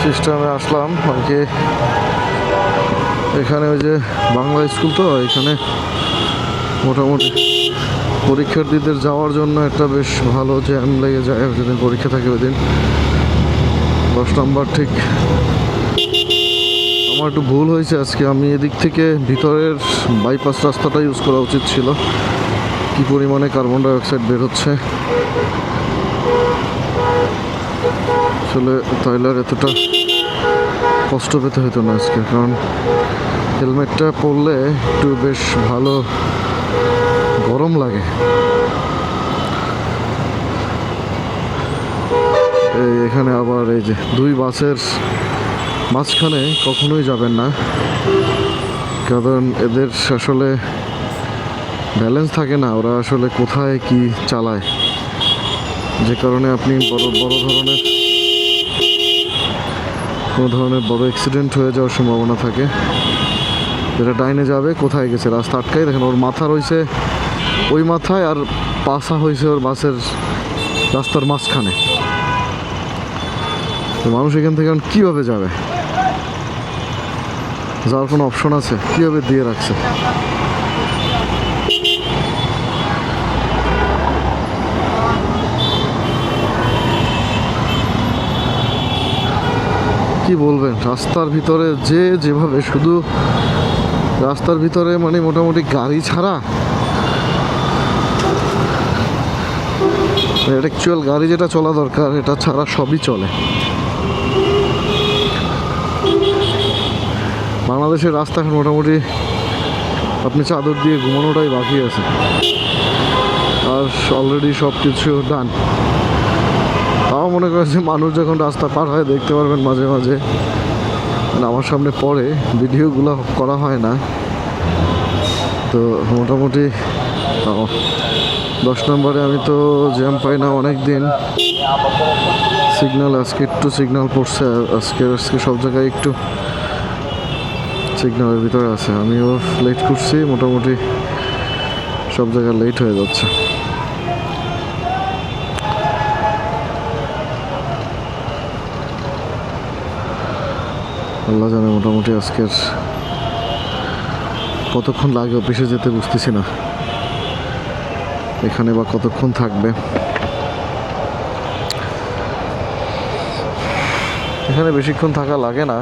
সিস্টেমে আসলাম আর কি। এখানে ওই যে বাংলা স্কুল, তো এখানে মোটামুটি পরীক্ষার্থীদের যাওয়ার জন্য একটা বেশ ভালো জ্যাম লেগে যায় যেদিন পরীক্ষা থাকে ওই দিন। 10 নম্বর ঠিক। আমার একটু ভুল হয়েছে আজকে, আমি এদিক থেকে ভিতরের বাইপাস রাস্তাটা ইউজ করা উচিত ছিল। কি পরিমাণে কার্বন ডাই অক্সাইড বের হচ্ছে আসলে, তাইলে আর এতটা কষ্ট পেতে হতো না আজকে, কারণ হেলমেটটা পরলে একটু বেশ ভালো গরম লাগে। এখানে আবার এই যে দুই বাসের মাঝখানে কখনোই যাবেন না, কারণ এদের আসলে ব্যালেন্স থাকে না, ওরা আসলে কোথায় কি চালায়, যে কারণে আপনি কোনো ধরনের বড় অ্যাক্সিডেন্ট হয়ে যাওয়ার সম্ভাবনা থাকে। যেটা ডাইনে যাবে কোথায় গেছে, রাস্তা আটকাই, দেখেন ওর মাথা রয়েছে ওই মাথায় আর পাশা হয়েছে ওর বাসের রাস্তার মাঝখানে। তো মানুষ এখান থেকে এখন কীভাবে যাবে, যাওয়ার কোনো অপশন আছে? কীভাবে দিয়ে রাখছে? কি বলবেন, রাস্তার ভিতরে যে যেভাবে, শুধু রাস্তার ভিতরে মানে মোটামুটি গাড়ি ছাড়া, অ্যাকচুয়াল গাড়ি যেটা চলা দরকার এটা ছাড়া সবই চলে। বাংলাদেশের রাস্তা এখন মোটামুটি আপনি চাদর দিয়ে ঘুমানোটাই বাকি আছে, আর অলরেডি সব কিছু ডান। তাও মনে করেন যে মানুষ যখন রাস্তা পার হয় দেখতে পারবেন মাঝে মাঝে, মানে আমার সামনে পড়ে, ভিডিওগুলো করা হয় না। তো মোটামুটি 10 নম্বরে আমি তো জ্যাম পাই না অনেক দিন। সিগন্যাল আজকে একটু সিগন্যাল পড়ছে, আজকে সব জায়গায় একটু সিগন্যালের ভিতরে আছে। আমিও লেট করছি, মোটামুটি সব জায়গায় লেট হয়ে যাচ্ছে। আল্লাহ জানে মোটামুটি আজকের কতক্ষণ লাগে অফিসে যেতে, বুঝতেছি না। এখানে বা কতক্ষণ থাকবে, এখানে বেশিক্ষণ থাকা লাগে না।